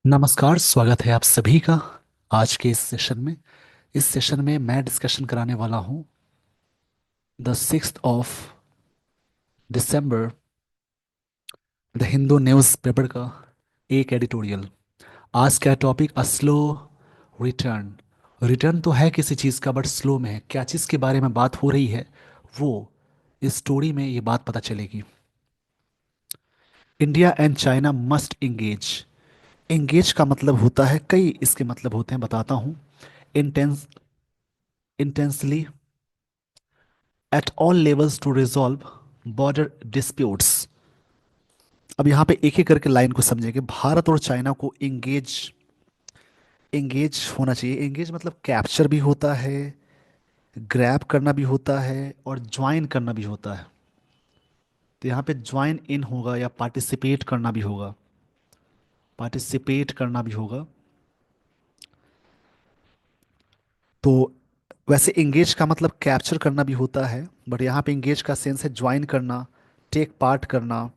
नमस्कार, स्वागत है आप सभी का आज के इस सेशन में मैं डिस्कशन कराने वाला हूँ the 6th of December the Hindu newspaper का एक एडिटोरियल। आज का topic a slow return. Return तो है किसी चीज़ का, बट स्लो में है। क्या चीज़ के बारे में बात हो रही है वो इस स्टोरी में ये बात पता चलेगी। India and China must engage. Engage का मतलब होता है, कई इसके मतलब होते हैं, बताता हूँ। Intense intensely at all levels to resolve border disputes. अब यहाँ पे एक एक करके लाइन को समझेंगे। भारत और चाइना को इंगेज इंगेज होना चाहिए। इंगेज मतलब कैप्चर भी होता है, ग्रैब करना भी होता है और ज्वाइन करना भी होता है। तो यहाँ पे ज्वाइन इन होगा या पार्टिसिपेट करना भी होगा। पार्टिसिपेट करना भी होगा। तो वैसे इंगेज का मतलब कैप्चर करना भी होता है, बट यहाँ पे इंगेज का सेंस है ज्वाइन करना, टेक पार्ट करना।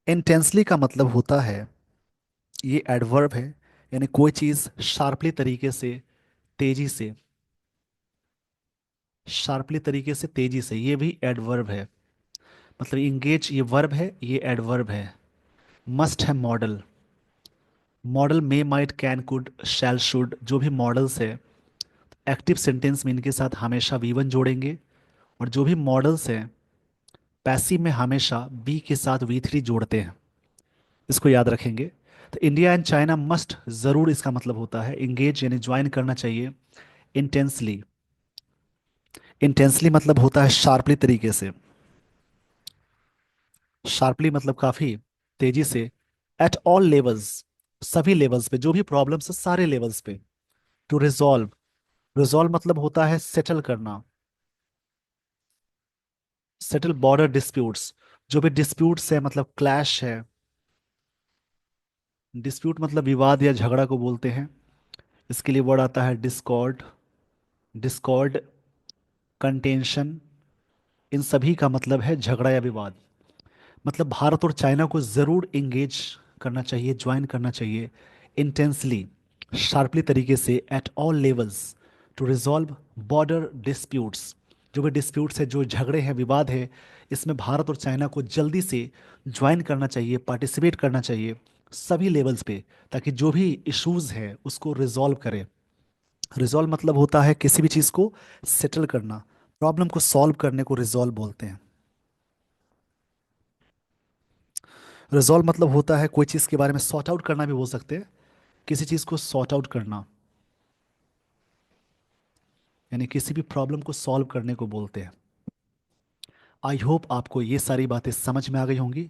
इंटेंसली का मतलब होता है, ये एडवर्ब है, यानी कोई चीज शार्पली तरीके से, तेजी से, शार्पली तरीके से, तेजी से, ये भी एडवर्ब है। मतलब इंगेज ये वर्ब है, ये एडवर्ब है। मस्ट है modal. Modal may might can could shall should, जो भी मॉडल्स है एक्टिव सेंटेंस में इनके साथ हमेशा वी वन जोड़ेंगे। और जो भी मॉडल्स हैं पैसिव में हमेशा बी के साथ वी थ्री जोड़ते हैं। इसको याद रखेंगे। तो इंडिया एंड चाइना मस्ट, जरूर इसका मतलब होता है इंगेज यानी ज्वाइन करना चाहिए। इंटेंसली, इंटेंसली मतलब होता है शार्पली तरीके से। शार्पली मतलब काफी तेजी से। एट ऑल लेवल्स, सभी लेवल्स पे, जो भी प्रॉब्लम्स है सारे लेवल्स पे। टू रिजॉल्व, रिजॉल्व मतलब होता है सेटल करना। सेटल बॉर्डर डिस्प्यूट्स, जो भी डिस्प्यूट्स है मतलब क्लैश है। डिस्प्यूट मतलब विवाद या झगड़ा को बोलते हैं। इसके लिए वर्ड आता है डिस्कॉर्ड। डिस्कॉर्ड, कंटेंशन, इन सभी का मतलब है झगड़ा या विवाद। मतलब भारत और चाइना को जरूर इंगेज करना चाहिए, ज्वाइन करना चाहिए। इंटेंसली, शार्पली तरीके से, at all levels to resolve border disputes, जो भी डिस्प्यूट्स है, जो झगड़े हैं, विवाद है, इसमें भारत और चाइना को जल्दी से ज्वाइन करना चाहिए, पार्टिसिपेट करना चाहिए सभी लेवल्स पे, ताकि जो भी इश्यूज है उसको रिजॉल्व करें। रिजॉल्व मतलब होता है किसी भी चीज़ को सेटल करना, प्रॉब्लम को सॉल्व करने को रिजॉल्व बोलते हैं। रिजॉल्व मतलब होता है कोई चीज़ के बारे में सॉर्ट आउट करना भी बोल सकते हैं। किसी चीज़ को सॉर्ट आउट करना, यानी किसी भी प्रॉब्लम को सॉल्व करने को बोलते हैं। आई होप आपको ये सारी बातें समझ में आ गई होंगी।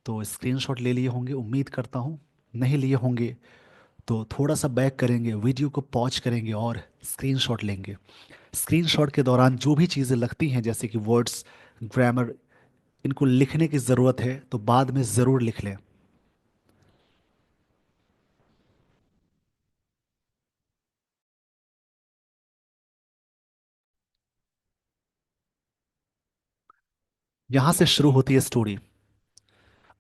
तो स्क्रीनशॉट ले लिए होंगे, उम्मीद करता हूँ। नहीं लिए होंगे तो थोड़ा सा बैक करेंगे, वीडियो को पॉज करेंगे और स्क्रीनशॉट लेंगे। स्क्रीनशॉट के दौरान जो भी चीज़ें लगती हैं, जैसे कि वर्ड्स, ग्रामर, इनको लिखने की ज़रूरत है तो बाद में ज़रूर लिख लें। यहाँ से शुरू होती है स्टोरी।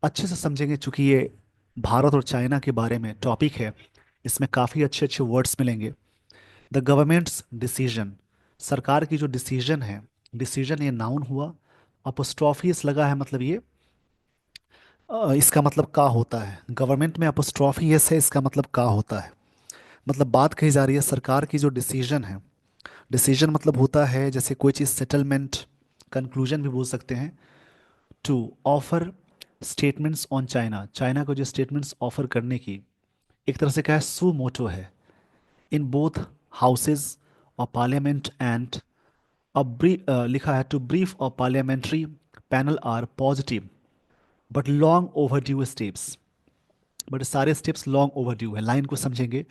अच्छे से समझेंगे, चूंकि ये भारत और चाइना के बारे में टॉपिक है, इसमें काफ़ी अच्छे अच्छे वर्ड्स मिलेंगे। द गवर्नमेंट्स डिसीजन, सरकार की जो डिसीजन है, डिसीजन ये नाउन हुआ। अपोस्ट्रोफियस लगा है, मतलब ये इसका मतलब का होता है। गवर्नमेंट में अपोस्ट्रोफियस है, इसका मतलब का होता है। मतलब बात कही जा रही है सरकार की जो डिसीजन है। डिसीजन मतलब होता है जैसे कोई चीज़ सेटलमेंट, कंक्लूजन भी बोल सकते हैं। To offer statements on China, China को जो स्टेटमेंट्स ऑफर करने की, एक तरह से क्या है, सू मोटो है। In both houses of Parliament and लिखा है to brief of parliamentary panel are positive but long overdue steps. But सारे स्टेप्स लॉन्ग ओवर ड्यू है। लाइन को समझेंगे।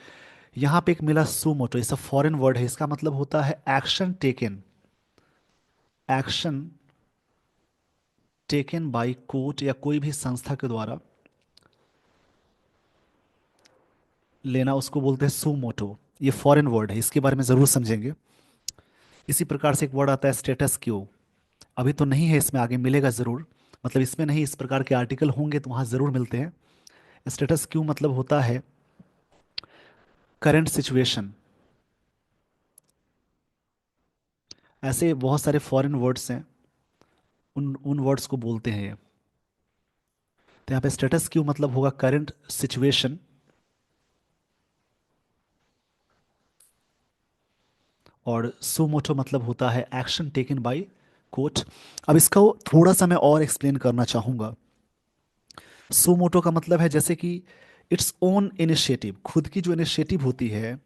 यहाँ पे एक मिला सू मोटो, इसका फॉरेन वर्ड है, इसका मतलब होता है action taken. Action taken by court या कोई भी संस्था के द्वारा लेना, उसको बोलते हैं सू मोटो। ये फॉरेन वर्ड है, इसके बारे में जरूर समझेंगे। इसी प्रकार से एक वर्ड आता है स्टेटस क्यू। अभी तो नहीं है इसमें, आगे मिलेगा जरूर। मतलब इसमें नहीं, इस प्रकार के आर्टिकल होंगे तो वहाँ ज़रूर मिलते हैं। स्टेटस क्यू मतलब होता है करंट सिचुएशन। ऐसे बहुत सारे फॉरेन वर्ड्स हैं, उन उन वर्ड्स को बोलते हैं ये। तो यहाँ पे स्टेटस क्यू मतलब होगा करंट सिचुएशन, और सुमोटो मतलब होता है एक्शन टेकन बाय कोर्ट। अब इसका थोड़ा सा मैं और एक्सप्लेन करना चाहूँगा। सुमोटो का मतलब है जैसे कि इट्स ओन इनिशिएटिव, खुद की जो इनिशिएटिव होती है,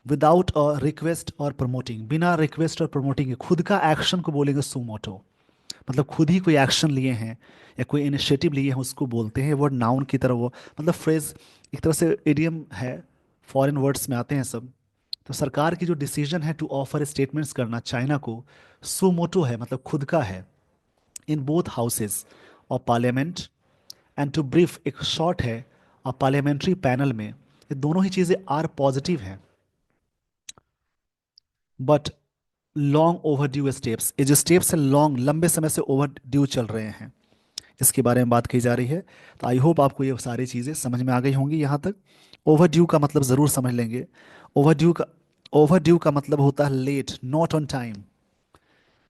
विदाउट अ रिक्वेस्ट और प्रमोटिंग, बिना रिक्वेस्ट और प्रमोटिंग के खुद का एक्शन को बोलेंगे सुमोटो। मतलब खुद ही कोई एक्शन लिए हैं या कोई इनिशिएटिव लिए हैं उसको बोलते हैं। वर्ड नाउन की तरह वो, मतलब फ्रेज एक तरह से इडियम है, फॉरेन वर्ड्स में आते हैं सब। तो सरकार की जो डिसीजन है टू ऑफर स्टेटमेंट्स करना चाइना को, सुमोटो है, मतलब खुद का है। In both houses of Parliament and to brief एक शॉर्ट है और पार्लियामेंट्री पैनल में, ये दोनों ही चीज़ें आर पॉजिटिव हैं। But long overdue steps, ये जो स्टेप्स है लॉन्ग, लंबे समय से ओवर ड्यू चल रहे हैं, इसके बारे में बात की जा रही है। तो आई होप आपको ये सारी चीज़ें समझ में आ गई होंगी यहाँ तक। ओवर ड्यू का मतलब ज़रूर समझ लेंगे। ओवर ड्यू का ओवर ड्यू का मतलब होता है late, not on time.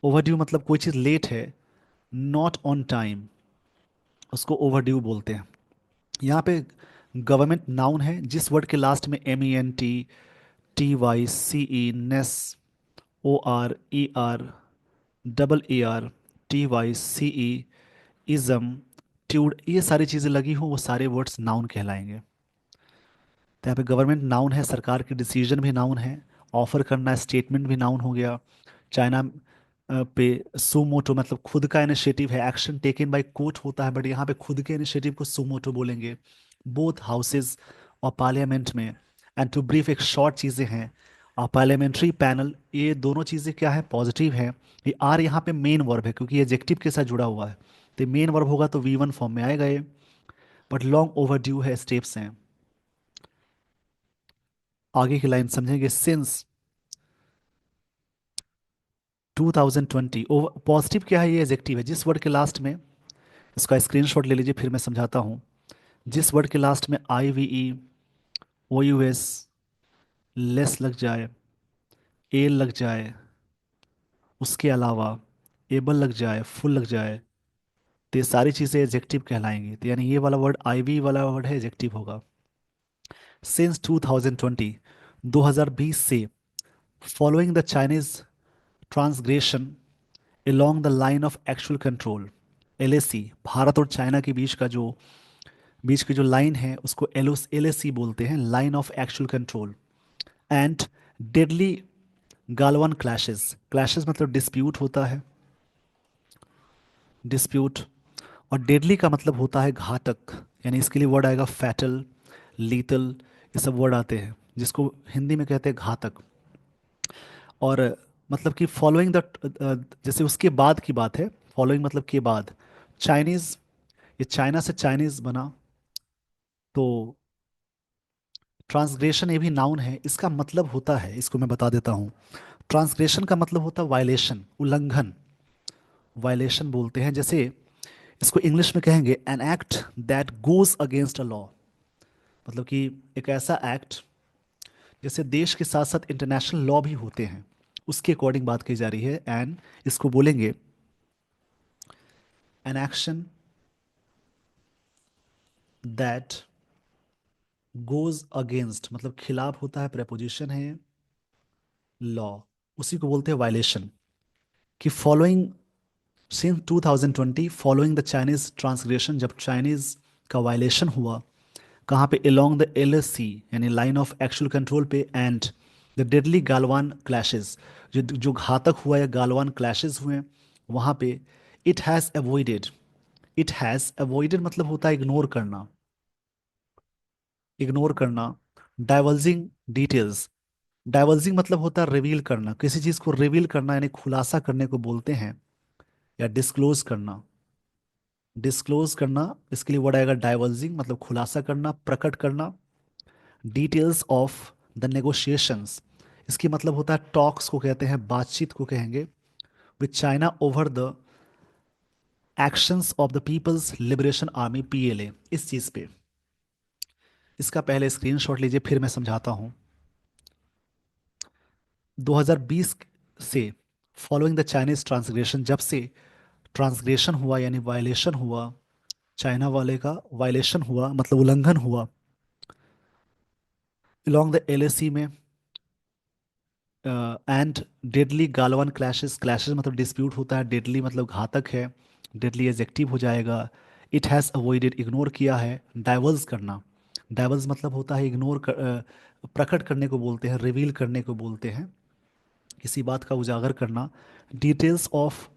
Overdue मतलब कोई चीज़ लेट है, नॉट ऑन टाइम, उसको ओवर ड्यू बोलते हैं। यहाँ पे गवर्नमेंट नाउन है, जिस वर्ड के लास्ट में MENT, TY, CE, ness, OR, ER, ER, TY, CE, ism, tude, ये सारी चीज़ें लगी हों वो सारे वर्ड्स नाउन कहलाएंगे। तो यहाँ पे गवर्नमेंट नाउन है, सरकार की डिसीजन भी नाउन है, ऑफर करना स्टेटमेंट भी नाउन हो गया। चाइना पे सुमोटो मतलब खुद का इनिशिएटिव है, एक्शन टेकन बाय कोर्ट होता है, बट यहाँ पे खुद के इनिशिएटिव को सुमोटो बोलेंगे। बोथ हाउसेज और पार्लियामेंट में, एंड टू ब्रीफ एक शॉर्ट चीज़ें हैं, और पार्लियामेंट्री पैनल, ये दोनों चीज़ें क्या है, पॉजिटिव है। ये आर यहाँ पे मेन वर्ब है क्योंकि ये एडजेक्टिव के साथ जुड़ा हुआ है, तो मेन वर्ब होगा तो V1 फॉर्म में आएगा ये। बट लॉन्ग ओवर ड्यू है, स्टेप्स हैं। आगे की लाइन समझेंगे। सिंस 2020, पॉजिटिव क्या है, ये एडजेक्टिव है, जिस वर्ड के लास्ट में, इसका स्क्रीनशॉट ले लीजिए फिर मैं समझाता हूँ। जिस वर्ड के लास्ट में IVE, OUS, लेस लग जाए, एल लग जाए, उसके अलावा एबल लग जाए, फुल लग जाए, तो ये सारी चीज़ें एडजेक्टिव कहलाएंगी। तो यानी ये वाला वर्ड, IV वाला वर्ड है, एडजेक्टिव होगा। सिंस 2020, 2020 से, following the Chinese transgression along the line of actual control, LAC, Bharat और चाइना के बीच की जो लाइन है उसको LAC बोलते हैं, line of actual control. And deadly Galwan clashes, clashes मतलब डिस्प्यूट होता है, डिस्प्यूट। और डेडली का मतलब होता है घातक, यानी इसके लिए वर्ड आएगा फैटल, लीतल, ये सब वर्ड आते हैं जिसको हिंदी में कहते हैं घातक। और मतलब कि फॉलोइंग द, जैसे उसके बाद की बात है, फॉलोइंग मतलब के बाद। चाइनीज, ये चाइना से चाइनीज बना, तो ट्रांसग्रेशन ये भी नाउन है, इसका मतलब होता है, इसको मैं बता देता हूँ। ट्रांसग्रेशन का मतलब होता है वायलेशन, उल्लंघन, वायलेशन बोलते हैं। जैसे इसको इंग्लिश में कहेंगे an act that goes against a law, मतलब कि एक ऐसा एक्ट, जैसे देश के साथ साथ इंटरनेशनल लॉ भी होते हैं, उसके अकॉर्डिंग बात की जा रही है। एंड इसको बोलेंगे an action that goes against, मतलब खिलाफ होता है, प्रेपोजिशन है, लॉ, उसी को बोलते हैं वायलेशन। कि following since 2020, following the Chinese transgression, जब चाइनीज का वायलेशन हुआ, कहाँ पे, अलोंग द LAC यानी लाइन ऑफ एक्चुअल कंट्रोल पे, and the deadly Galwan clashes, जो जो घातक हुआ या गालवान क्लैशेस हुए वहाँ पे। It has avoided, it has avoided मतलब होता है इग्नोर करना, इग्नोर करना। डाइवर्जिंग डिटेल्स, डाइवर्जिंग मतलब होता है रिवील करना, किसी चीज़ को रिवील करना यानी खुलासा करने को बोलते हैं, या डिस्क्लोज करना, डिस्क्लोज करना, इसके लिए वर्ड आएगा डाइवर्जिंग, मतलब खुलासा करना, प्रकट करना। डिटेल्स ऑफ द नेगोशिएशंस, इसकी मतलब होता है टॉक्स को कहते हैं, बातचीत को कहेंगे, with China over the actions of the People's Liberation Army PLA, इस चीज पे। इसका पहले स्क्रीनशॉट लीजिए, फिर मैं समझाता हूँ। 2020 से, फॉलोइंग द चाइनीज ट्रांसग्रेशन, जब से ट्रांसग्रेशन हुआ यानी वायलेशन हुआ, चाइना वाले का वायलेशन हुआ मतलब उल्लंघन हुआ along द एलएसी में, and deadly Galwan clashes, clashes मतलब डिस्प्यूट होता है, डेडली मतलब घातक है, डेडली एजेक्टिव हो जाएगा। इट हैज़ अवॉइडेड, इग्नोर किया है, डाइवर्स करना, डाइवर्स मतलब होता है इग्नोर प्रकट करने को बोलते हैं, रिवील करने को बोलते हैं, किसी बात का उजागर करना। डिटेल्स ऑफ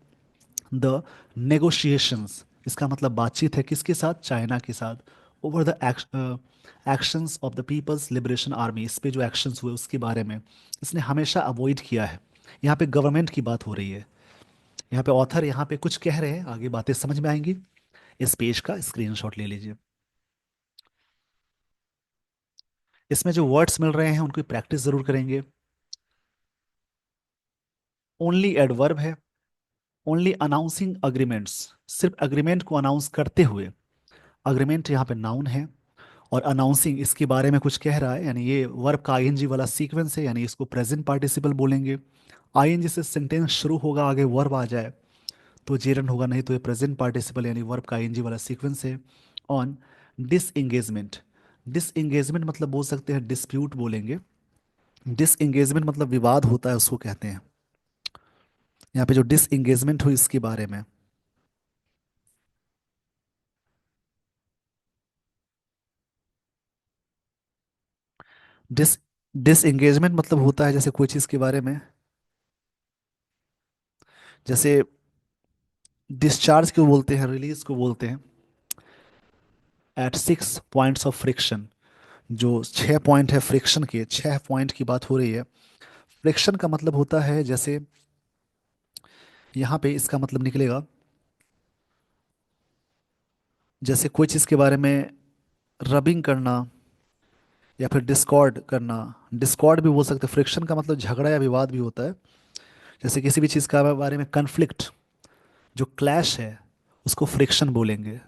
द नेगोशिएशंस, इसका मतलब बातचीत है किसके साथ, चाइना के साथ। Over the actions of the People's Liberation Army, इस पे जो एक्शंस हुए उसके बारे में इसने हमेशा अवॉइड किया है। यहाँ पे गवर्नमेंट की बात हो रही है, यहाँ पे ऑथर यहाँ पे कुछ कह रहे हैं, आगे बातें समझ में आएंगी। इस पेज का स्क्रीनशॉट ले लीजिए। इसमें जो वर्ड्स मिल रहे हैं उनकी प्रैक्टिस जरूर करेंगे। ओनली एडवर्ब है, ओनली अनाउंसिंग अग्रीमेंट्स, सिर्फ अग्रीमेंट को अनाउंस करते हुए, अग्रीमेंट यहाँ पे नाउन है, और अनाउंसिंग इसके बारे में कुछ कह रहा है, यानी ये वर्ब का आईएनजी वाला सीक्वेंस है, यानी इसको प्रेजेंट पार्टिसिपल बोलेंगे। आईएनजी से सेंटेंस शुरू होगा, आगे वर्ब आ जाए तो जेरंड होगा, नहीं तो ये प्रेजेंट पार्टिसिपल यानी वर्ब का आईएनजी वाला सीक्वेंस है। ऑन डिसएंगेजमेंट, डिसएंगेजमेंट मतलब बोल सकते हैं डिस्प्यूट बोलेंगे, डिसएंगेजमेंट मतलब विवाद होता है उसको कहते हैं। यहाँ पे जो डिसएंगेजमेंट हुई इसके बारे में, डिस डिसएंगेजमेंट मतलब होता है जैसे कोई चीज़ के बारे में, जैसे डिस्चार्ज को बोलते हैं, रिलीज को बोलते हैं। एट 6 पॉइंट्स ऑफ फ्रिक्शन, जो 6 पॉइंट है फ्रिक्शन के, 6 पॉइंट की बात हो रही है। फ्रिक्शन का मतलब होता है जैसे यहाँ पे इसका मतलब निकलेगा, जैसे कोई चीज़ के बारे में रबिंग करना या फिर डिस्कॉर्ड करना। डिस्कॉर्ड भी बोल सकते हैं, फ्रिक्शन का मतलब झगड़ा या विवाद भी होता है। जैसे किसी भी चीज़ का बारे में कन्फ्लिक्ट, जो क्लैश है उसको फ्रिक्शन बोलेंगे।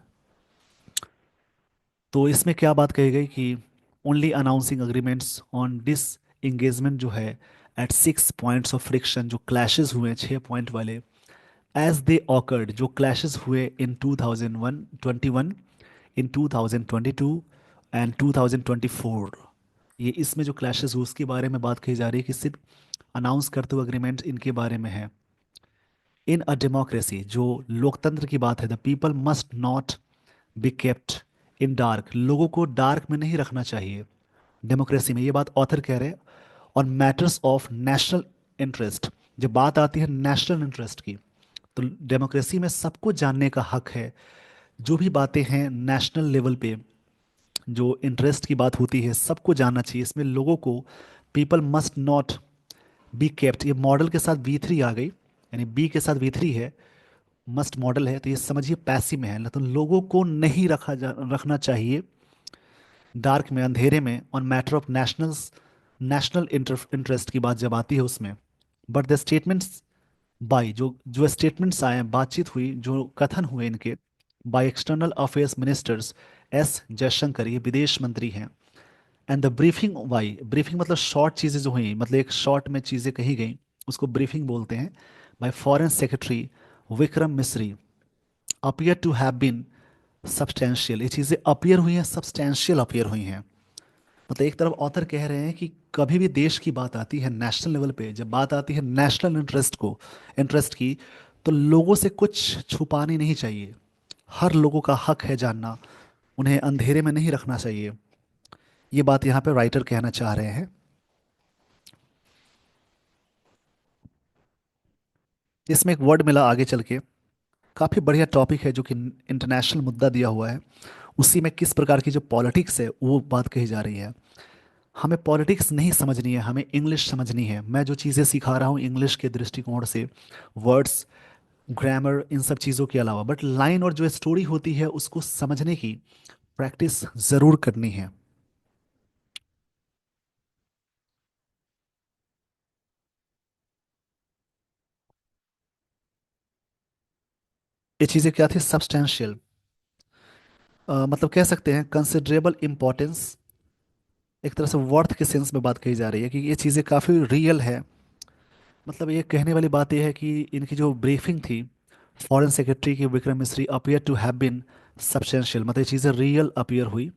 तो इसमें क्या बात कही गई कि only announcing agreements on disengagement जो है, एट 6 पॉइंट्स ऑफ फ्रिक्शन, जो क्लैशेस हुए 6 पॉइंट वाले, एज दे ऑकर्ड, जो क्लैशेस हुए इन 2021, इन 2022 एंड 2024, ये इसमें जो क्लैशेस हुए उसके बारे में बात कही जा रही है कि सिर्फ अनाउंस करते हुए अग्रीमेंट इनके बारे में है। इन अ डेमोक्रेसी, जो लोकतंत्र की बात है, the people must not be kept in dark, लोगों को डार्क में नहीं रखना चाहिए डेमोक्रेसी में, ये बात ऑथर कह रहे हैं। On matters of national interest, जब बात आती है नेशनल इंटरेस्ट की, तो डेमोक्रेसी में सबको जानने का हक है। जो भी बातें हैं नेशनल लेवल पे, जो इंटरेस्ट की बात होती है सबको जानना चाहिए, इसमें लोगों को, people must not be kept, ये मॉडल के साथ V3 आ गई, यानी बी के साथ V3 है, मस्ट मॉडल है, तो ये समझिए पैसिव में है, तो लोगों को नहीं रखना चाहिए डार्क में, अंधेरे में। On matter of national interest की बात जब आती है उसमें, बट द स्टेटमेंट्स बाय, जो जो स्टेटमेंट्स आए, बातचीत हुई, जो कथन हुए इनके, by external affairs ministers, S Jaishankar, ये विदेश मंत्री हैं। And the briefing by, briefing मतलब शॉर्ट चीज़ें जो हुई, मतलब एक शॉर्ट में चीज़ें कही गई, उसको ब्रीफिंग बोलते हैं। Bye foreign secretary Vikram Misri, appear to have been substantial, ये चीज़ें अपीयर हुई हैं, सब्सटेंशियल अपीयर हुई हैं। मतलब एक तरफ ऑथर कह रहे हैं कि कभी भी देश की बात आती है नेशनल लेवल पे, जब बात आती है नेशनल इंटरेस्ट की, तो लोगों से कुछ छुपानी नहीं चाहिए, हर लोगों का हक है जानना, उन्हें अंधेरे में नहीं रखना चाहिए। ये बात यहाँ पे राइटर कहना चाह रहे हैं। इसमें एक वर्ड मिला आगे चल के, काफ़ी बढ़िया टॉपिक है जो कि इंटरनेशनल मुद्दा दिया हुआ है, उसी में किस प्रकार की जो पॉलिटिक्स है वो बात कही जा रही है। हमें पॉलिटिक्स नहीं समझनी है, हमें इंग्लिश समझनी है। मैं जो चीज़ें सिखा रहा हूँ इंग्लिश के दृष्टिकोण से, वर्ड्स, ग्रामर, इन सब चीज़ों के अलावा, बट लाइन और जो स्टोरी होती है उसको समझने की प्रैक्टिस ज़रूर करनी है। ये चीज़ें क्या थी, सब्सटेंशियल, मतलब कह सकते हैं कंसिडरेबल इम्पोर्टेंस, एक तरह से वर्थ के सेंस में बात कही जा रही है कि ये चीज़ें काफ़ी रियल है। मतलब ये कहने वाली बात यह है कि इनकी जो ब्रीफिंग थी फॉरेन सेक्रेटरी की Vikram Misri appear to have been substantial, मतलब ये चीज़ें रियल अपीयर हुई।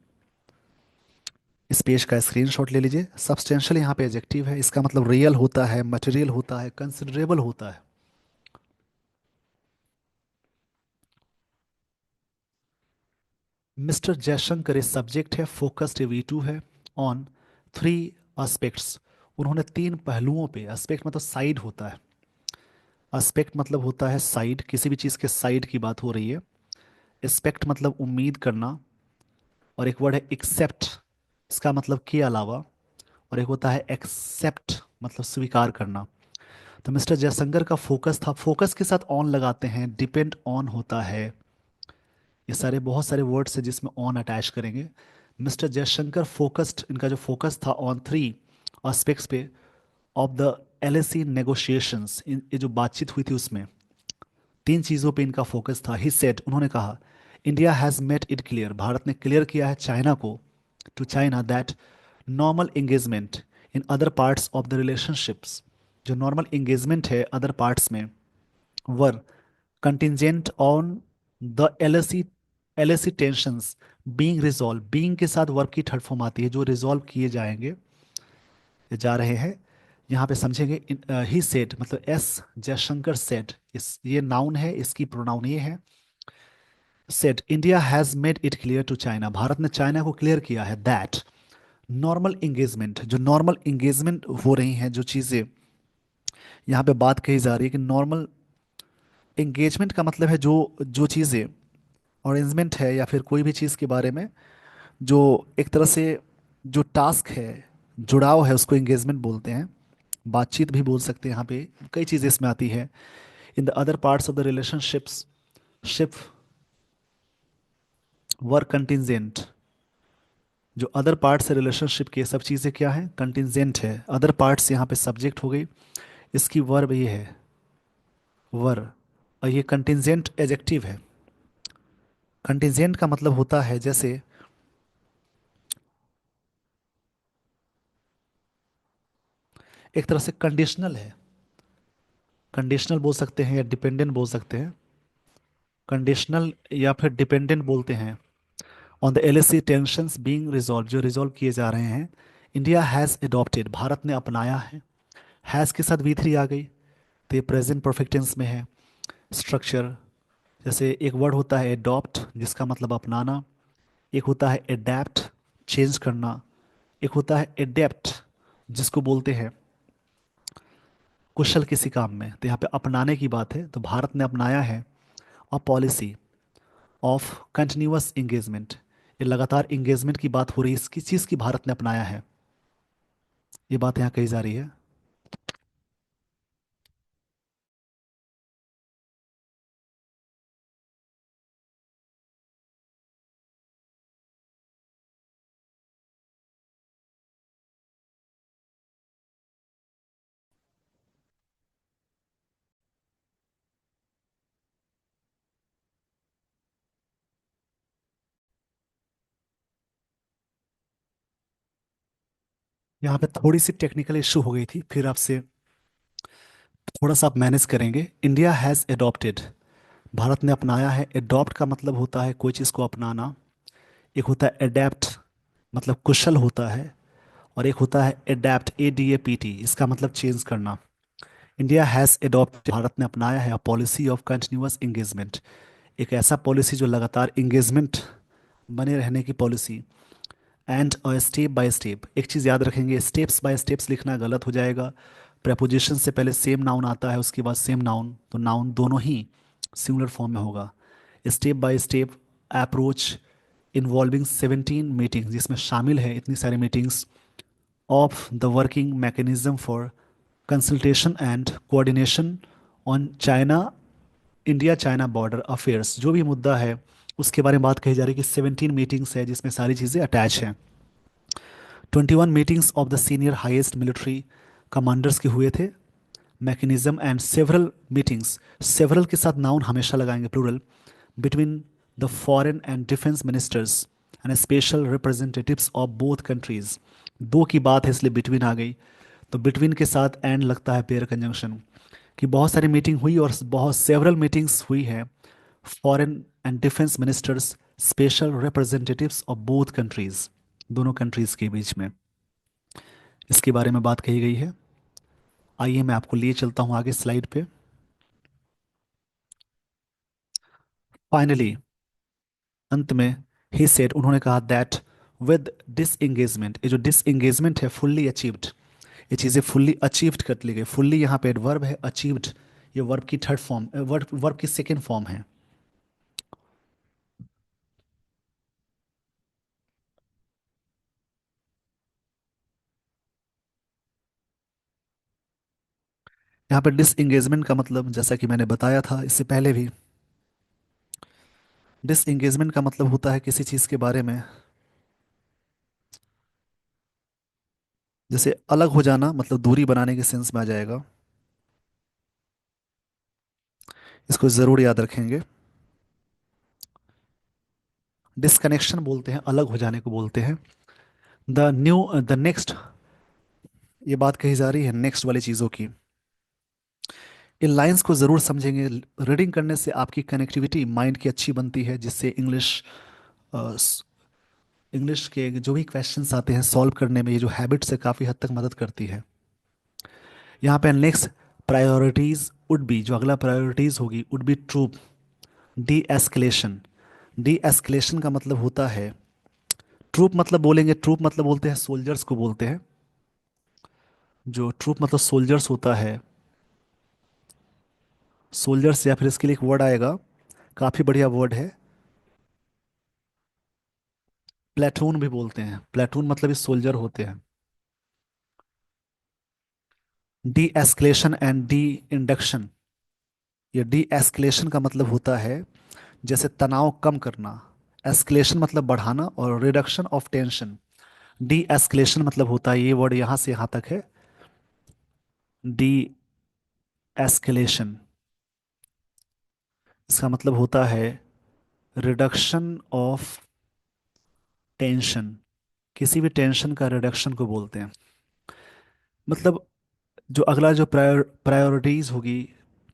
इस पेज का स्क्रीनशॉट ले लीजिए। सब्सटेंशियल यहाँ पे एडजेक्टिव है, इसका मतलब रियल होता है, मटेरियल होता है, कंसिडरेबल होता है। मिस्टर जयशंकर इस सब्जेक्ट है, फोकस्ड V2 है ऑन थ्री एस्पेक्ट्स। उन्होंने तीन पहलुओं पे, एस्पेक्ट मतलब साइड होता है, एस्पेक्ट मतलब होता है साइड, किसी भी चीज़ के साइड की बात हो रही है। एक्सपेक्ट मतलब उम्मीद करना, और एक वर्ड है एक्सेप्ट, इसका मतलब के अलावा, और एक होता है एक्सेप्ट मतलब स्वीकार करना। तो मिस्टर जयशंकर का फोकस था, फोकस के साथ ऑन लगाते हैं, डिपेंड ऑन होता है, ये सारे बहुत सारे वर्ड्स हैं जिसमें ऑन अटैच करेंगे। मिस्टर जयशंकर फोकस्ड, इनका जो फोकस था ऑन थ्री एस्पेक्ट्स पे ऑफ द LAC नेगोशिएशंस, ये जो बातचीत हुई थी उसमें तीन चीज़ों पे इनका फोकस था। ही सेड, उन्होंने कहा, India has made it clear, Bharat ने क्लियर किया है चाइना को, to China that normal engagement in other parts of the relationships, जो नॉर्मल एंगेजमेंट है अदर पार्ट्स में, were contingent on the LAC tensions being resolved, being के साथ verb की थर्ड फॉर्म आती है, जो रिजॉल्व किए जाएंगे, ये जा रहे हैं, यहाँ पे समझेंगे। ही सेड मतलब एस जयशंकर सेड, इस ये नाउन है, इसकी प्रोनाउन ये है। Said India has made it clear to China, Bharat ने चाइना को क्लियर किया है दैट नॉर्मल इंगेजमेंट, जो नॉर्मल इंगेजमेंट हो रही हैं जो चीज़ें यहाँ पे बात कही जा रही है कि नॉर्मल इंगेजमेंट का मतलब है जो जो चीज़ें अरेंजमेंट है या फिर कोई भी चीज़ के बारे में जो एक तरह से जो टास्क है, जुड़ाव है, उसको एंगेजमेंट बोलते हैं। बातचीत भी बोल सकते हैं, यहाँ पे कई चीज़ें इसमें आती है। In the other parts of the relationships, ship were contingent, जो अदर पार्ट्स है रिलेशनशिप के, सब चीज़ें क्या है, कंटिजेंट है। अदर पार्ट्स यहाँ पे सब्जेक्ट हो गई, इसकी वर्ब ये है, वर, और ये कंटिजेंट एजेक्टिव है। कंटिजेंट का मतलब होता है जैसे एक तरह से कंडीशनल है, कंडीशनल बोल सकते हैं या डिपेंडेंट बोल सकते हैं, कंडीशनल या फिर डिपेंडेंट बोलते हैं। On the LAC tensions being resolve, जो रिजॉल्व किए जा रहे हैं। इंडिया हैज़ एडॉप्टेड, भारत ने अपनाया है, हैज़ के साथ V3 आ गई, तो ये प्रेजेंट परफेक्ट टेंस में है। स्ट्रक्चर, जैसे एक वर्ड होता है एडॉप्ट जिसका मतलब अपनाना, एक होता है एडेप्ट चेंज करना, एक होता है एडेप्ट जिसको बोलते हैं कुशल किसी काम में। तो यहाँ पे अपनाने की बात है, तो भारत ने अपनाया है a policy of continuous engagement, ये लगातार इंगेजमेंट की बात हो रही है, इसकी चीज़ की भारत ने अपनाया है, ये बात यहाँ कही जा रही है। यहाँ पे थोड़ी सी टेक्निकल इशू हो गई थी, फिर आपसे थोड़ा सा आप मैनेज करेंगे। इंडिया हैज़ एडॉप्टेड, भारत ने अपनाया है। एडॉप्ट का मतलब होता है कोई चीज़ को अपनाना, एक होता है एडेप्ट मतलब कुशल होता है, और एक होता है एडेप्ट ADAPT, इसका मतलब चेंज करना। इंडिया हैज़ एडॉप्ट, भारत ने अपनाया है पॉलिसी ऑफ कंटिन्यूअस इंगेजमेंट, एक ऐसा पॉलिसी जो लगातार इंगेजमेंट बने रहने की policy. And step by step, एक चीज़ याद रखेंगे, स्टेप्स बाय स्टेप्स लिखना गलत हो जाएगा। प्रेपोजिशन से पहले सेम नाउन आता है, उसके बाद सेम नाउन, तो नाउन दोनों ही सिंगुलर फॉर्म में होगा। Step by step approach involving 17 meetings, जिसमें शामिल है इतनी सारी meetings, of the working mechanism for consultation and coordination on China India China border affairs, जो भी मुद्दा है उसके बारे में बात कही जा रही है कि 17 मीटिंग्स है जिसमें सारी चीज़ें अटैच हैं। 21 meetings of the senior highest military commanders के हुए थे, mechanism and several meetings, several के साथ नाउन हमेशा लगाएंगे plural, between the foreign and defence ministers and special representatives of both countries. दो की बात है इसलिए बिटवीन आ गई, तो बिटवीन के साथ एंड लगता है पेयर कंजंक्शन, कि बहुत सारी मीटिंग हुई और बहुत सेवरल मीटिंग्स हुई है foreign and defence ministers, special representatives of both countries, दोनों कंट्रीज के बीच में इसके बारे में बात कही गई है। आइए मैं आपको लिए चलता हूँ आगे स्लाइड पे। फाइनली, अंत में, ही सेड, उन्होंने कहा दैट विद डिसएंगेजमेंट, ये जो डिसएंगेजमेंट है फुल्ली अचीव्ड, ये चीज़ें फुल्ली अचीव्ड कर ली गई। फुल्ली यहाँ पे एडवर्ब है, अचीव्ड ये वर्ब की थर्ड फॉर्म, वर्ब वर्ब की सेकेंड फॉर्म है। यहाँ पे डिसएंगेजमेंट का मतलब जैसा कि मैंने बताया था इससे पहले भी, डिसएंगेजमेंट का मतलब होता है किसी चीज़ के बारे में, जैसे अलग हो जाना, मतलब दूरी बनाने के सेंस में आ जाएगा। इसको ज़रूर याद रखेंगे। डिसकनेक्शन बोलते हैं, अलग हो जाने को बोलते हैं। द नेक्स्ट, ये बात कही जा रही है नेक्स्ट वाली चीज़ों की। इन लाइंस को ज़रूर समझेंगे। रीडिंग करने से आपकी कनेक्टिविटी माइंड की अच्छी बनती है, जिससे इंग्लिश के जो भी क्वेश्चंस आते हैं सॉल्व करने में ये जो हैबिट से काफ़ी हद तक मदद करती है। यहाँ पे नेक्स्ट प्रायोरिटीज वुड बी, जो अगला प्रायोरिटीज होगी would be troop de escalation. De escalation का मतलब होता है, ट्रूप मतलब बोलेंगे, ट्रूप मतलब बोलते हैं सोल्जर्स को बोलते हैं। जो ट्रूप मतलब सोल्जर्स होता है, सोल्जर्स, या फिर इसके लिए एक वर्ड आएगा, काफ़ी बढ़िया वर्ड है, प्लेटून भी बोलते हैं। प्लेटून मतलब ये सोल्जर होते हैं। D escalation and D induction, ये डी एस्केलेशन का मतलब होता है जैसे तनाव कम करना, एस्केलेशन मतलब बढ़ाना, और reduction of tension. D escalation मतलब होता है, ये वर्ड यहाँ से यहाँ तक है, डी एस्केलेशन, इसका मतलब होता है रिडक्शन ऑफ टेंशन, किसी भी टेंशन का रिडक्शन को बोलते हैं। मतलब जो अगला जो प्रायोरिटीज होगी,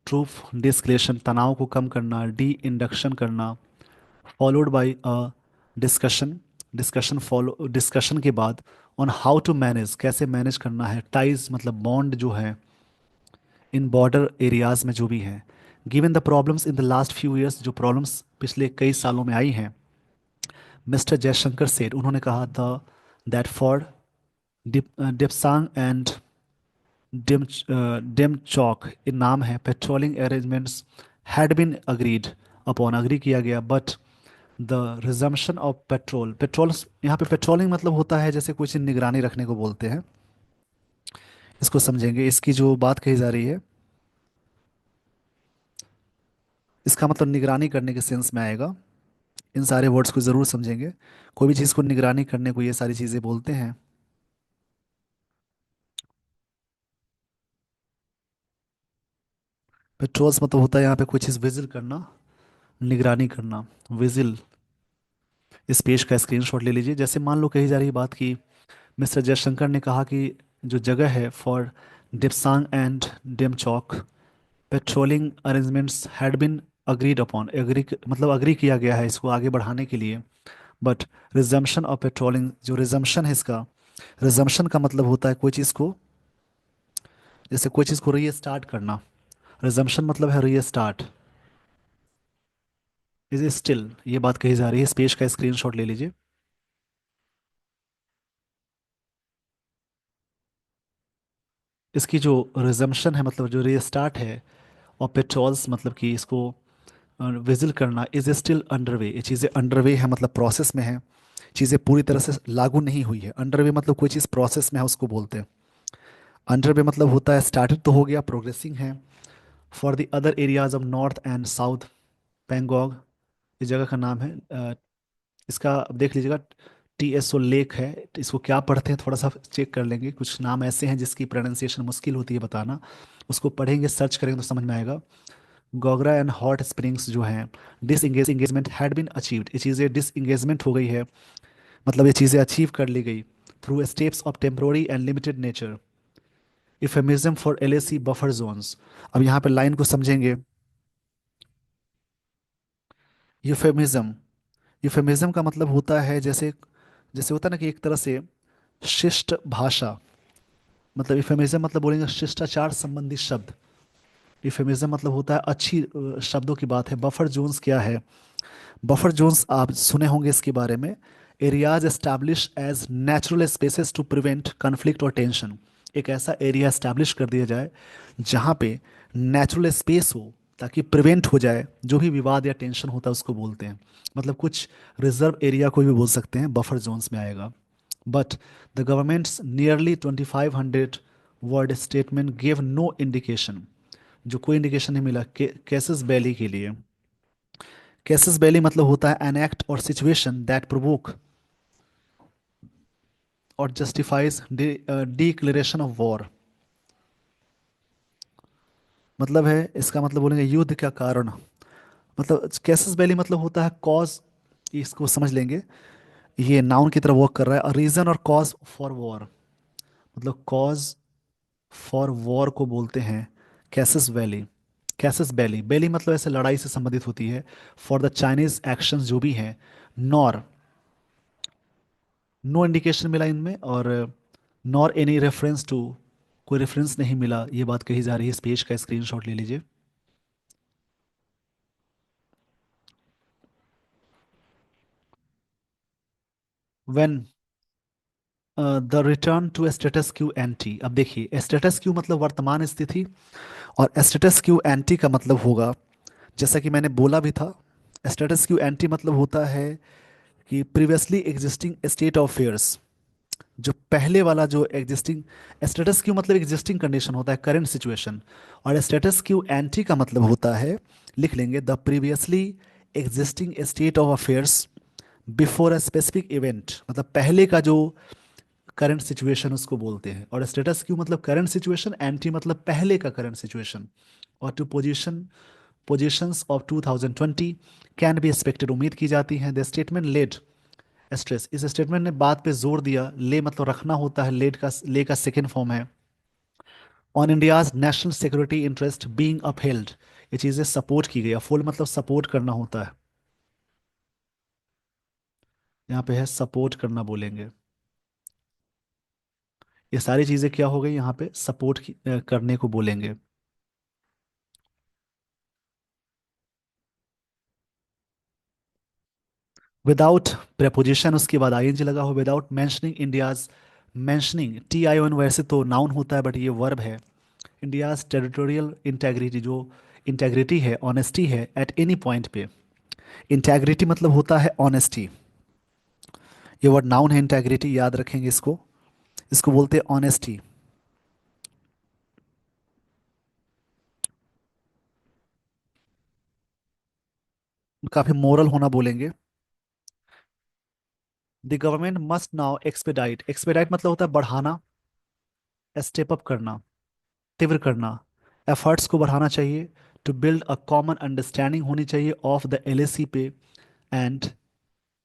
ट्रूथ डिस्कलेशन तनाव को कम करना, डी इंडक्शन करना, followed by a discussion, discussion follow, discussion के बाद ऑन हाउ टू मैनेज, कैसे मैनेज करना है, टाइज मतलब बॉन्ड जो है इन बॉर्डर एरियाज में जो भी हैं, given the problems in the last few years, जो प्रॉब्लम्स पिछले कई सालों में आई हैं, मिस्टर जयशंकर सेठ, उन्होंने कहा था that for Depsang and Demchok, ये नाम है, patrolling arrangements had been agreed upon, agree किया गया, but the resumption of patrol, patrol यहाँ पे पेट्रोलिंग मतलब होता है जैसे कुछ निगरानी रखने को बोलते हैं। इसको समझेंगे, इसकी जो बात कही जा रही है, इसका मतलब निगरानी करने के सेंस में आएगा। इन सारे वर्ड्स को ज़रूर समझेंगे। कोई भी चीज़ को निगरानी करने को ये सारी चीज़ें बोलते हैं। पेट्रोल्स मतलब होता है यहाँ पे कोई चीज़ विजिल करना, निगरानी करना, विजिल। इस पेज का स्क्रीनशॉट ले लीजिए। जैसे मान लो कही जा रही बात की, मिस्टर जयशंकर ने कहा कि जो जगह है for Depsang and Demchok, patrolling arrangements had been agreed upon, agree मतलब अग्री किया गया है इसको आगे बढ़ाने के लिए, बट रिजम्पशन ऑफ पेट्रोलिंग, जो रिजम्पशन है इसका, रिजम्पशन का मतलब होता है कोई चीज़ को, जैसे कोई चीज़ को रीस्टार्ट करना, रिजम्पशन मतलब है रीस्टार्ट, इज स्टिल, ये बात कही जा रही है। इस पेज का स्क्रीनशॉट ले लीजिए। इसकी जो रिजम्पशन है मतलब जो रीस्टार्ट है, और पेट्रोल्स मतलब कि इसको विजिल करना, इज स्टिल अंडरवे, ये चीज़ें अंडरवे है मतलब प्रोसेस में है, चीज़ें पूरी तरह से लागू नहीं हुई है। अंडरवे मतलब कोई चीज़ प्रोसेस में है उसको बोलते हैं। अंडरवे मतलब होता है स्टार्टेड तो हो गया, प्रोग्रेसिंग है। For the other areas of north and south Pangong, इस जगह का नाम है। इसका अब देख लीजिएगा, TSO लेक है। इसको क्या पढ़ते हैं थोड़ा सा चेक कर लेंगे, कुछ नाम ऐसे हैं जिसकी प्रोनाउंसिएशन मुश्किल होती है बताना। उसको पढ़ेंगे, सर्च करेंगे तो समझ में आएगा। गोगरा एंड हॉट स्प्रिंग्स जो हैं, डिसंगेजमेंट हैड बीन अचीव्ड, ये चीज़ें डिसंगेजमेंट हो गई है, मतलब ये चीज़ें अचीव कर ली गई through steps of temporary and limited nature. Euphemism for LAC buffer zones. अब यहाँ पे लाइन को समझेंगे। यूफेमिज्म, यूफेमिज्म का मतलब होता है जैसे, जैसे होता है ना कि एक तरह से शिष्ट भाषा, मतलब इफेमिज्म मतलब बोलेंगे शिष्टाचार संबंधी शब्द। इफेमिज्म मतलब होता है अच्छी शब्दों की बात है। बफर जोन्स क्या है? बफर जोन्स आप सुने होंगे इसके बारे में। Areas establish as natural spaces to prevent conflict और टेंशन। एक ऐसा एरिया एस्टैब्लिश कर दिया जाए जहाँ पे नेचुरल स्पेस हो, ताकि प्रिवेंट हो जाए जो भी विवाद या टेंशन होता है उसको बोलते हैं। मतलब कुछ रिजर्व एरिया को भी बोल सकते हैं, बफर जोन्स में आएगा। But the government's nearly 2500 word statement give no indication, जो कोई इंडिकेशन नहीं मिला कैसस बेली के लिए। कैसस बेली मतलब होता है एन एक्ट और सिचुएशन दैट प्रोवोक और जस्टिफाइज डिक्लेरेशन ऑफ वॉर। मतलब है, इसका मतलब बोलेंगे युद्ध का कारण। मतलब कैसस बेली मतलब होता है कॉज, इसको समझ लेंगे। ये नाउन की तरह वर्क कर रहा है। रीजन और कॉज फॉर वॉर, मतलब कॉज फॉर वॉर को बोलते हैं कैसस वैली। कैसस बेली, बेली मतलब ऐसे लड़ाई से संबंधित होती है। फॉर द चाइनीज एक्शंस जो भी हैं, नॉर, नो इंडिकेशन मिला इनमें, और नॉर एनी रेफरेंस टू, कोई रेफरेंस नहीं मिला, ये बात कही जा रही है। इस पेज का स्क्रीनशॉट ले लीजिए। When the return to status quo ante. अब देखिए, स्टेटस क्यू मतलब वर्तमान स्थिति, और स्टेटस क्यू एंटी का मतलब होगा, जैसा कि मैंने बोला भी था, स्टेटस क्यू एंटी मतलब होता है कि previously existing state of affairs. जो पहले वाला जो एग्जिस्टिंग, स्टेटस क्यू मतलब एग्जिस्टिंग कंडीशन होता है, करंट सिचुएशन। और स्टेटस क्यू एंटी का मतलब होता है, लिख लेंगे, the previously existing state of affairs before a specific event. मतलब पहले का जो करंट सिचुएशन उसको बोलते हैं। और स्टेटस क्यू मतलब करंट सिचुएशन, एंटी मतलब पहले का करंट सिचुएशन। और to position, positions of 2020 can be expected, उम्मीद की जाती है। द स्टेटमेंट लेड स्ट्रेस, इस स्टेटमेंट ने बात पे जोर दिया, ले मतलब रखना होता है, लेड का, ले का सेकेंड फॉर्म है, on India's national security interest being upheld. ये चीजें सपोर्ट की गई। फुल मतलब सपोर्ट करना होता है, यहाँ पे है सपोर्ट करना बोलेंगे। ये सारी चीजें क्या हो गई यहाँ पे, सपोर्ट करने को बोलेंगे। विदाउट प्रेपोजिशन, उसके बाद आईएनजी लगा हो, without mentioning India's, mentioning TION वैसे तो नाउन होता है बट ये वर्ब है। इंडियाज टेरिटोरियल इंटेग्रिटी, जो इंटेग्रिटी है, ऑनेस्टी है, एट एनी पॉइंट पे। इंटेग्रिटी मतलब होता है ऑनेस्टी, ये वर्ड नाउन है इंटेग्रिटी, याद रखेंगे इसको। इसको बोलते हैं ऑनेस्टी। काफी मोरल होना बोलेंगे। The government must now expedite, expedite मतलब होता है बढ़ाना, स्टेप अप करना, तीव्र करना, एफर्ट्स को बढ़ाना चाहिए। To build a common understanding होनी चाहिए ऑफ द LAC पे, एंड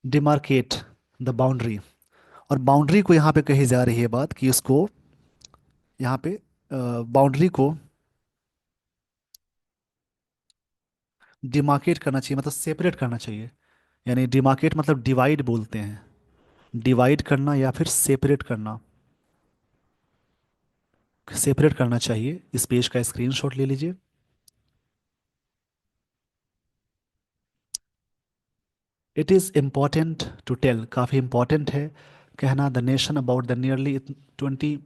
डिमार्केट द बाउंड्री। और बाउंड्री को यहाँ पे कही जा रही है बात कि उसको यहाँ पे बाउंड्री को डिमार्केट करना चाहिए, मतलब सेपरेट करना चाहिए। यानी डिमार्केट मतलब डिवाइड बोलते हैं, डिवाइड करना या फिर सेपरेट करना, सेपरेट करना चाहिए। इस पेज का स्क्रीनशॉट ले लीजिए। It is important to tell, काफ़ी इम्पॉर्टेंट है कहना, the nation about the nearly 20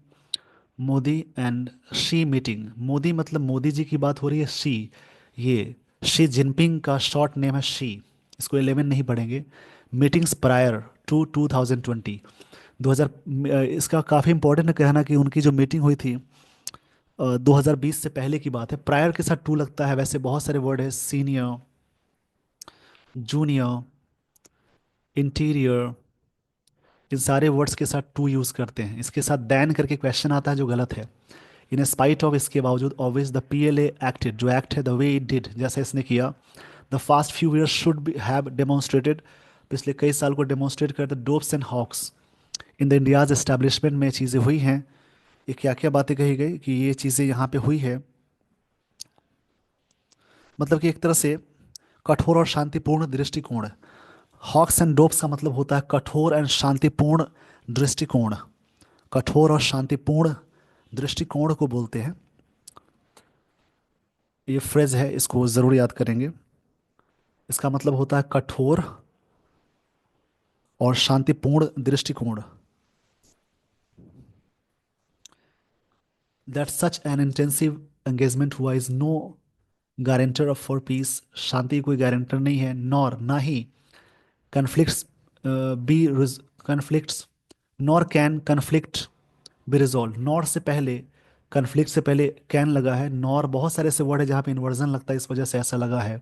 Modi and Xi meeting. Modi मतलब मोदी जी की बात हो रही है, शी, ये शी जिनपिंग का शॉर्ट नेम है शी। इसको 11 नहीं पढ़ेंगे। मीटिंग्स प्रायर टू 2020, 2000, इसका काफ़ी इंपॉर्टेंट है कहना कि उनकी जो मीटिंग हुई थी 2020 से पहले की बात है। प्रायर के साथ टू लगता है, वैसे बहुत सारे वर्ड है, सीनियर, जूनियर, इंटीरियर, इन सारे वर्ड्स के साथ टू यूज़ करते हैं। इसके साथ दैन करके क्वेश्चन आता है जो गलत है। इन स्पाइट ऑफ, इसके बावजूद, ऑलवेज द PLA एक्टेड, जो एक्ट है, द वे इट डिड, जैसे इसने किया। The past few years should be have demonstrated, पिछले कई साल को डेमोन्स्ट्रेट कर the doves and hawks in the India's establishment में चीज़ें हुई हैं। ये क्या क्या बातें कही गई कि ये चीज़ें यहाँ पे हुई है। मतलब कि एक तरह से कठोर और शांतिपूर्ण दृष्टिकोण। हॉक्स एंड डोप्स का मतलब होता है कठोर एंड शांतिपूर्ण दृष्टिकोण। कठोर और शांतिपूर्ण दृष्टिकोण को बोलते हैं। ये फ्रेज है, इसको ज़रूर याद करेंगे। इसका मतलब होता है कठोर और शांतिपूर्ण दृष्टिकोण। That such an intensive engagement हुआ is no guarantor of for peace, शांति कोई गारंटर नहीं है, नॉर ना ही conflicts be conflicts, nor can conflict be resolved. Nor से पहले, कन्फ्लिक्ट से पहले कैन लगा है, नॉर बहुत सारे ऐसे वर्ड है जहाँ पे इन्वर्जन लगता है, इस वजह से ऐसा लगा है।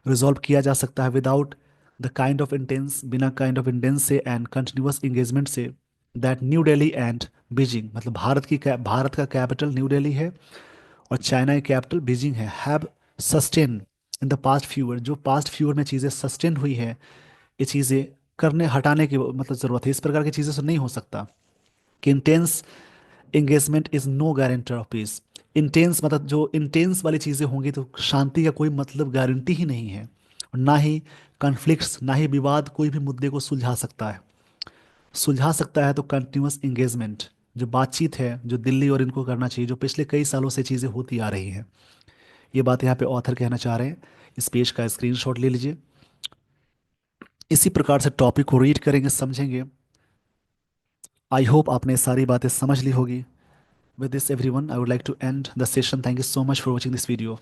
रिजॉल्व किया जा सकता है without the kind of intense, बिना काइंड ऑफ इंटेंस से एंड कंटिन्यूअस इंगेजमेंट से, that new Delhi and Beijing, मतलब भारत का कैपिटल न्यू दिल्ली है और चाइना की कैपिटल बीजिंग है, have sustain in the past few year, जो पास्ट फ्यू ईयर में चीज़ें सस्टेन हुई है, ये चीज़ें करने हटाने की मतलब ज़रूरत है। इस प्रकार की चीज़ें से नहीं हो सकता कि intense engagement is no guarantor of peace. Intense मतलब जो इंटेंस वाली चीज़ें होंगी तो शांति का कोई मतलब गारंटी ही नहीं है। और ना ही कॉन्फ्लिक्ट्स, ना ही विवाद कोई भी मुद्दे को सुलझा सकता है। सुलझा सकता है तो कंटिन्यूअस एंगेजमेंट, जो बातचीत है, जो दिल्ली और इनको करना चाहिए, जो पिछले कई सालों से चीज़ें होती आ रही हैं। ये बात यहाँ पे ऑथर कहना चाह रहे हैं। इस पेज का स्क्रीनशॉट ले लीजिए। इसी प्रकार से टॉपिक को रीड करेंगे, समझेंगे। आई होप आपने सारी बातें समझ ली होगी। With this, everyone, I would like to end the session. Thank you so much for watching this video.